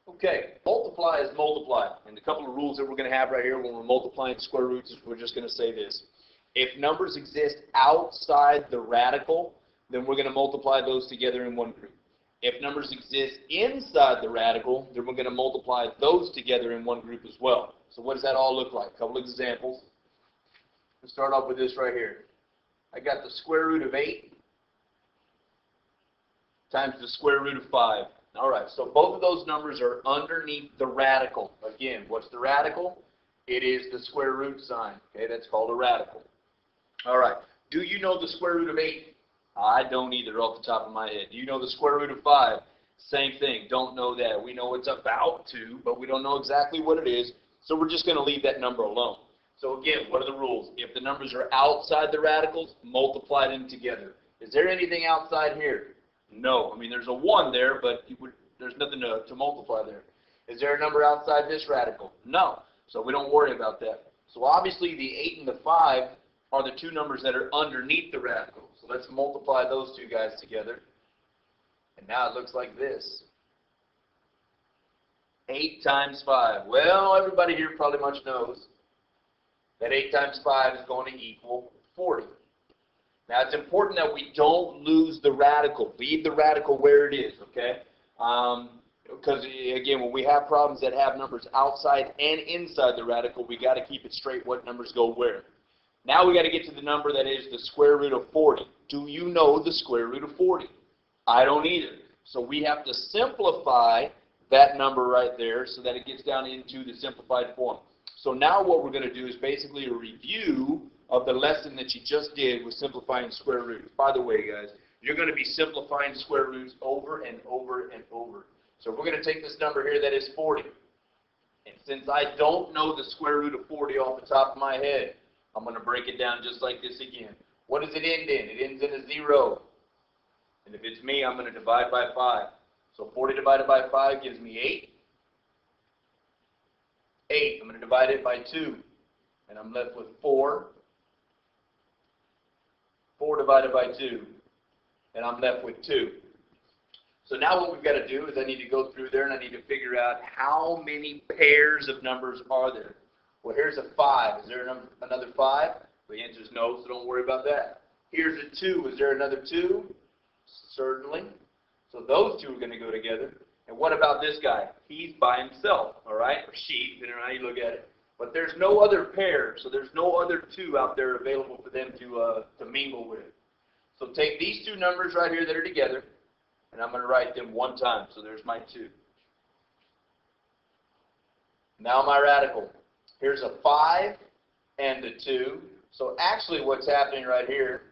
Okay, multiply is multiply. And a couple of rules that we're going to have right here when we're multiplying square roots is we're just going to say this. If numbers exist outside the radical, then we're going to multiply those together in one group. If numbers exist inside the radical, then we're going to multiply those together in one group as well. So what does that all look like? A couple of examples. Let's start off with this right here. I got the square root of 8 times the square root of 5. All right, so both of those numbers are underneath the radical. Again, what's the radical? It is the square root sign. Okay, that's called a radical. All right, do you know the square root of 8? I don't either off the top of my head. Do you know the square root of 5? Same thing, don't know that. We know it's about 2, but we don't know exactly what it is, so we're just going to leave that number alone. So again, what are the rules? If the numbers are outside the radicals, multiply them together. Is there anything outside here? No. I mean, there's a 1 there, but there's nothing to multiply there. Is there a number outside this radical? No. So we don't worry about that. So obviously the 8 and the 5 are the two numbers that are underneath the radical. So let's multiply those two guys together. And now it looks like this. 8 times 5. Well, everybody here probably much knows that 8 times 5 is going to equal 40. Now, it's important that we don't lose the radical. Leave the radical where it is, okay? Because, again, when we have problems that have numbers outside and inside the radical, we got to keep it straight what numbers go where. Now we got to get to the number that is the square root of 40. Do you know the square root of 40? I don't either. So we have to simplify that number right there so that it gets down into the simplified form. So now what we're going to do is basically a review of the lesson that you just did with simplifying square roots. By the way, guys, you're going to be simplifying square roots over and over and over. So we're going to take this number here that is 40. And since I don't know the square root of 40 off the top of my head, I'm going to break it down just like this again. What does it end in? It ends in a 0. And if it's me, I'm going to divide by 5. So 40 divided by 5 gives me 8. 8, I'm going to divide it by 2. And I'm left with 4. 4 divided by 2. And I'm left with 2. So now what we've got to do is I need to go through there and I need to figure out how many pairs of numbers are there. Well, here's a 5. Is there another 5? The answer is no, so don't worry about that. Here's a 2. Is there another 2? Certainly. So those two are going to go together. And what about this guy? He's by himself, all right? Or she, depending on how you look at it. But there's no other pair, so there's no other 2 out there available for them to mingle with. So take these two numbers right here that are together, and I'm going to write them one time. So there's my 2. Now my radical. Here's a 5 and a 2. So actually what's happening right here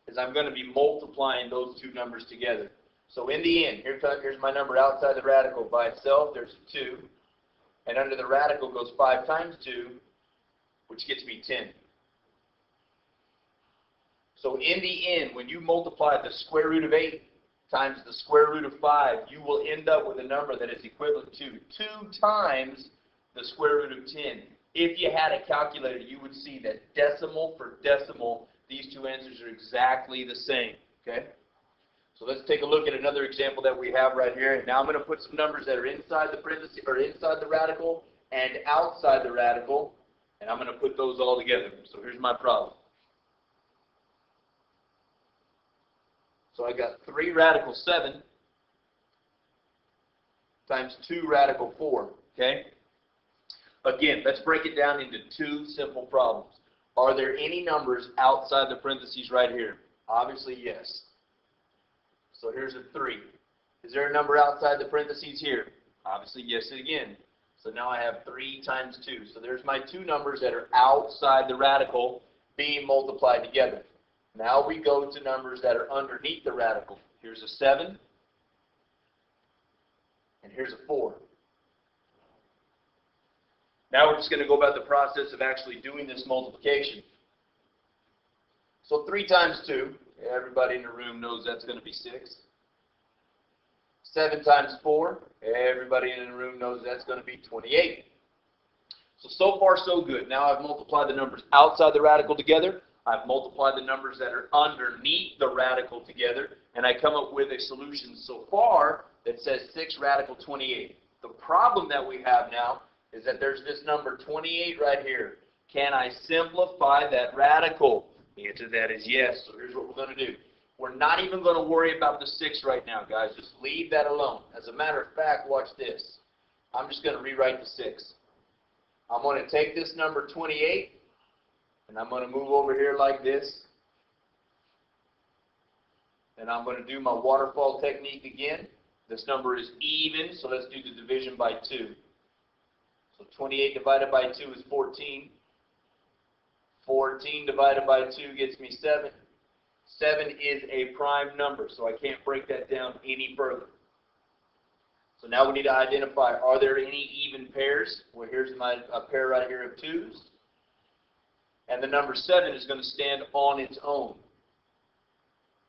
is I'm going to be multiplying those two numbers together. So in the end, here's my number outside the radical by itself. There's a 2. And under the radical goes 5 times 2, which gets me 10. So in the end, when you multiply the square root of 8 times the square root of 5, you will end up with a number that is equivalent to 2 times the square root of 10. If you had a calculator, you would see that decimal for decimal, these two answers are exactly the same. Okay? So let's take a look at another example that we have right here. Now I'm going to put some numbers that are inside the parenthesis or inside the radical and outside the radical, and I'm going to put those all together. So here's my problem. So I got 3 radical 7 times 2 radical 4. Okay? Again, let's break it down into 2 simple problems. Are there any numbers outside the parentheses right here? Obviously, yes. So here's a 3. Is there a number outside the parentheses here? Obviously, yes again. So now I have 3 times 2. So there's my 2 numbers that are outside the radical being multiplied together. Now we go to numbers that are underneath the radical. Here's a 7. And here's a 4. Now we're just going to go about the process of actually doing this multiplication. So 3 times 2, everybody in the room knows that's going to be 6. 7 times 4, everybody in the room knows that's going to be 28. So far so good. Now I've multiplied the numbers outside the radical together. I've multiplied the numbers that are underneath the radical together, and I come up with a solution so far that says 6 radical 28. The problem that we have now is that there's this number 28 right here. Can I simplify that radical? The answer to that is yes. So here's what we're going to do. We're not even going to worry about the 6 right now, guys. Just leave that alone. As a matter of fact, watch this. I'm just going to rewrite the 6. I'm going to take this number 28, and I'm going to move over here like this. And I'm going to do my waterfall technique again. This number is even, so let's do the division by 2. So 28 divided by 2 is 14. 14 divided by 2 gets me 7. 7 is a prime number, so I can't break that down any further. So now we need to identify, are there any even pairs? Well, here's a pair right here of 2's. And the number 7 is going to stand on its own.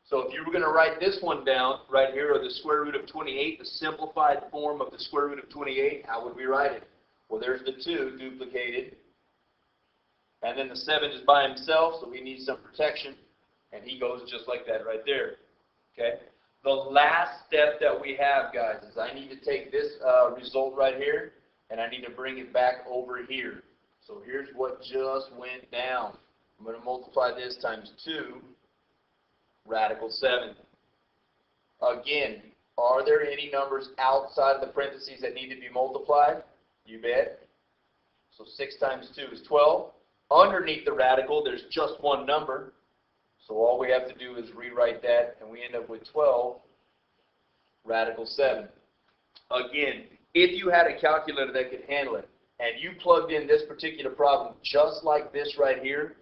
So if you were going to write this one down right here, or the square root of 28, the simplified form of the square root of 28, how would we write it? Well, there's the 2 duplicated. And then the 7 is by himself, so we need some protection. And he goes just like that right there. Okay? The last step that we have, guys, is I need to take this result right here, and I need to bring it back over here. So here's what just went down. I'm going to multiply this times 2, radical 7. Again, are there any numbers outside of the parentheses that need to be multiplied? You bet. So 6 times 2 is 12. Underneath the radical, there's just one number. So all we have to do is rewrite that, and we end up with 12 radical 7. Again, if you had a calculator that could handle it, and you plugged in this particular problem just like this right here,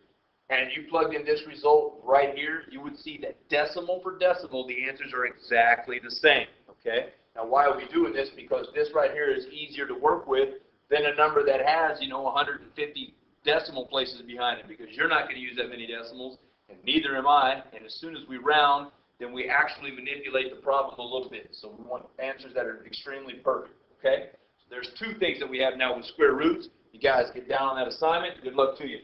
and you plugged in this result right here, you would see that decimal for decimal, the answers are exactly the same. Okay? Now, why are we doing this? Because this right here is easier to work with than a number that has, 150 decimal places behind it, because you're not going to use that many decimals, and neither am I. And as soon as we round, then we actually manipulate the problem a little bit. So we want answers that are extremely perfect. Okay? So there's 2 things that we have now with square roots. You guys get down on that assignment. Good luck to you.